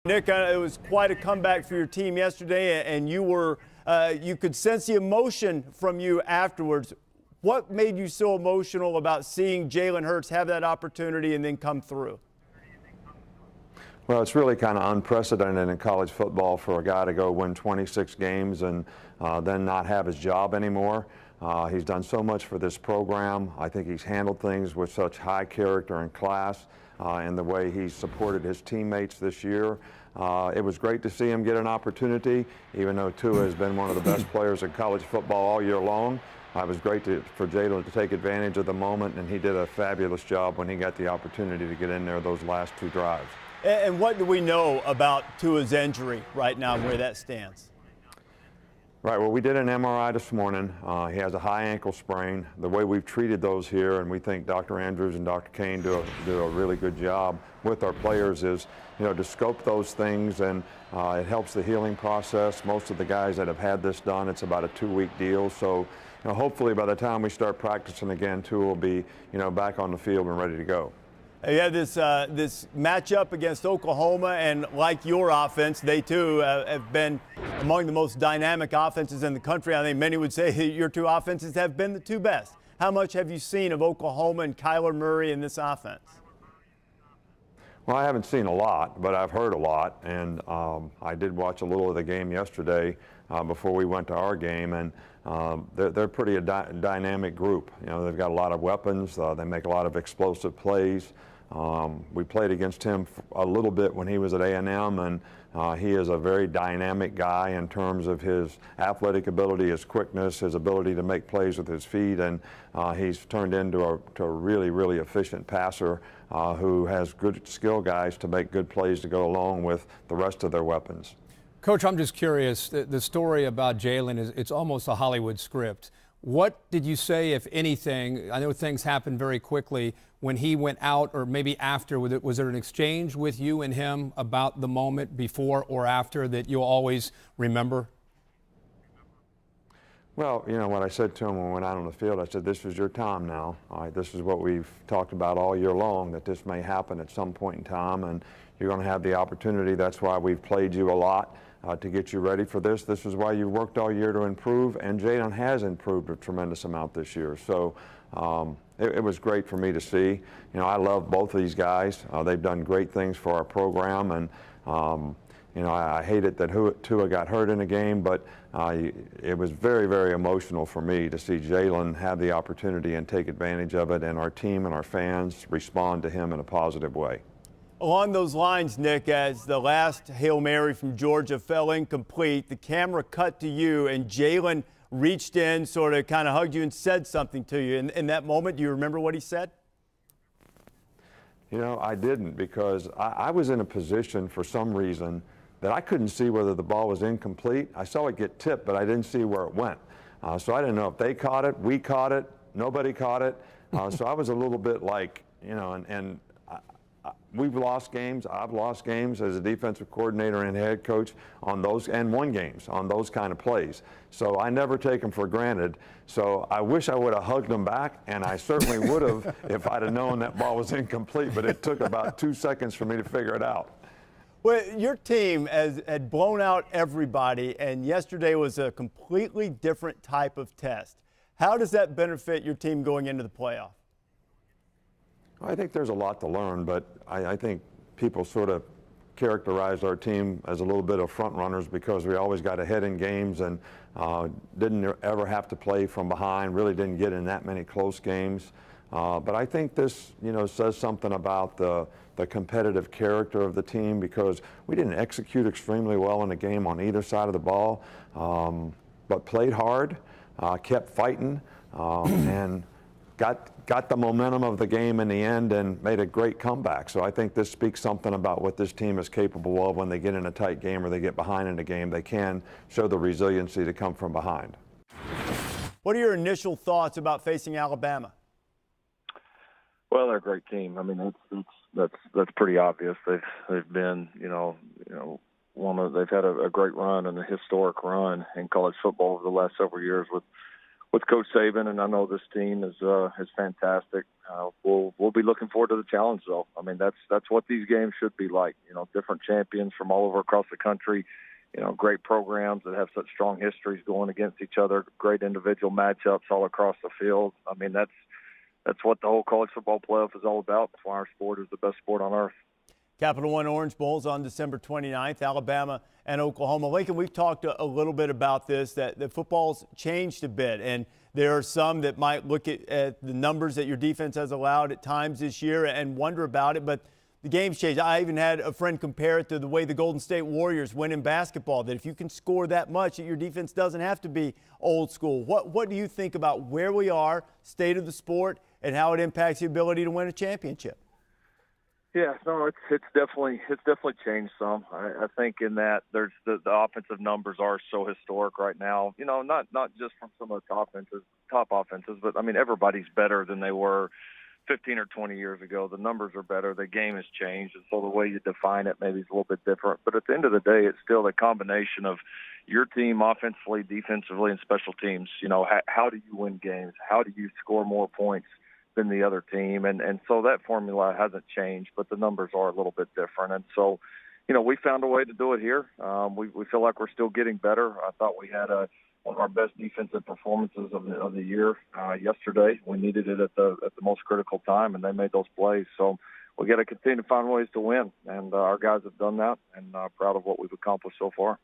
Nick, it was quite a comeback for your team yesterday, and you could sense the emotion from you afterwards. What made you so emotional about seeing Jalen Hurts have that opportunity and then come through? Well, it's really kind of unprecedented in college football for a guy to go win 26 games and then not have his job anymore. He's done so much for this program. I think he's handled things with such high character and class in the way he's supported his teammates this year. It was great to see him get an opportunity, even though Tua has been one of the best players in college football all year long. It was great for Jalen to take advantage of the moment, and he did a fabulous job when he got the opportunity to get in there those last two drives. And what do we know about Tua's injury right now and where that stands? Right, well, we did an MRI this morning. He has a high ankle sprain. The way we've treated those here, and we think Dr. Andrews and Dr. Kane do a really good job with our players, is to scope those things, and it helps the healing process. Most of the guys that have had this done, it's about a 2-week deal. So hopefully by the time we start practicing again, Tua will be back on the field and ready to go. You had this matchup against Oklahoma, and like your offense, they too have been among the most dynamic offenses in the country. I think many would say your two offenses have been the two best. How much have you seen of Oklahoma and Kyler Murray in this offense? Well, I haven't seen a lot, but I've heard a lot, and I did watch a little of the game yesterday before we went to our game, and they're pretty a dynamic group. They've got a lot of weapons. They make a lot of explosive plays. We played against him a little bit when he was at A&M, and he is a very dynamic guy in terms of his athletic ability, his quickness, his ability to make plays with his feet, and he's turned into a really, really efficient passer who has good skill guys to make good plays to go along with the rest of their weapons. Coach, I'm just curious, the story about Jalen it's almost a Hollywood script. What did you say, if anything? I know things happened very quickly when he went out, or maybe after. Was there an exchange with you and him about the moment before or after that you'll always remember? Well, what I said to him when we went out on the field, I said, this is your time now. All right, this is what we've talked about all year long, that this may happen at some point in time, and you're going to have the opportunity. That's why we've played you a lot to get you ready for this. This is why you've worked all year to improve, and Jalen has improved a tremendous amount this year. So it was great for me to see. I love both of these guys. They've done great things for our program, and I hate it that Tua got hurt in the game, but it was very, very emotional for me to see Jalen have the opportunity and take advantage of it, and our team and our fans respond to him in a positive way. Along those lines, Nick, as the last Hail Mary from Georgia fell incomplete, the camera cut to you, and Jalen reached in, sort of kind of hugged you and said something to you. In that moment, do you remember what he said? I didn't, because I was in a position for some reason that I couldn't see whether the ball was incomplete. I saw it get tipped, but I didn't see where it went. So I didn't know if they caught it, we caught it, nobody caught it. So I was a little bit like, and we've lost games. I've lost games as a defensive coordinator and head coach on those, and won games on those kind of plays. So I never take them for granted. So I wish I would have hugged them back, and I certainly would have if I'd have known that ball was incomplete, but it took about 2 seconds for me to figure it out. Well, your team had blown out everybody, and yesterday was a completely different type of test. How does that benefit your team going into the playoff? I think there's a lot to learn, but I think people sort of characterized our team as a little bit of front runners because we always got ahead in games and didn't ever have to play from behind, really didn't get in that many close games. But I think this, says something about the competitive character of the team, because we didn't execute extremely well in the game on either side of the ball, but played hard, kept fighting, and got the momentum of the game in the end and made a great comeback. So I think this speaks something about what this team is capable of when they get in a tight game or they get behind in a game. They can show the resiliency to come from behind. What are your initial thoughts about facing Alabama? Well, they're a great team. I mean, that's pretty obvious. They've been, they've had a great run and a historic run in college football over the last several years with with Coach Saban, and I know this team is fantastic. We'll be looking forward to the challenge, though. I mean, that's what these games should be like. You know, different champions from all over across the country. You know, great programs that have such strong histories going against each other. Great individual matchups all across the field. I mean, that's what the whole college football playoff is all about. That's why our sport is the best sport on earth. Capital One Orange Bowl's on December 29th, Alabama and Oklahoma. Lincoln, we've talked a little bit about this, that the football's changed a bit, and there are some that might look at the numbers that your defense has allowed at times this year and wonder about it, but the game's changed. I even had a friend compare it to the way the Golden State Warriors win in basketball, that if you can score that much, that your defense doesn't have to be old school. What do you think about where we are, state of the sport, and how it impacts the ability to win a championship? Yeah, no, it's definitely changed some. I think in that there's the offensive numbers are so historic right now. You know, not just from some of the top offenses, but I mean everybody's better than they were 15 or 20 years ago. The numbers are better. The game has changed, and so the way you define it maybe is a little bit different. But at the end of the day, it's still a combination of your team offensively, defensively, and special teams. You know, how do you win games? How do you score more points than the other team? And so that formula hasn't changed, but the numbers are a little bit different. And so, you know, we found a way to do it here. We feel like we're still getting better. I thought we had one of our best defensive performances of the year yesterday. We needed it at the most critical time, and they made those plays. So we got to continue to find ways to win, and our guys have done that, and proud of what we've accomplished so far.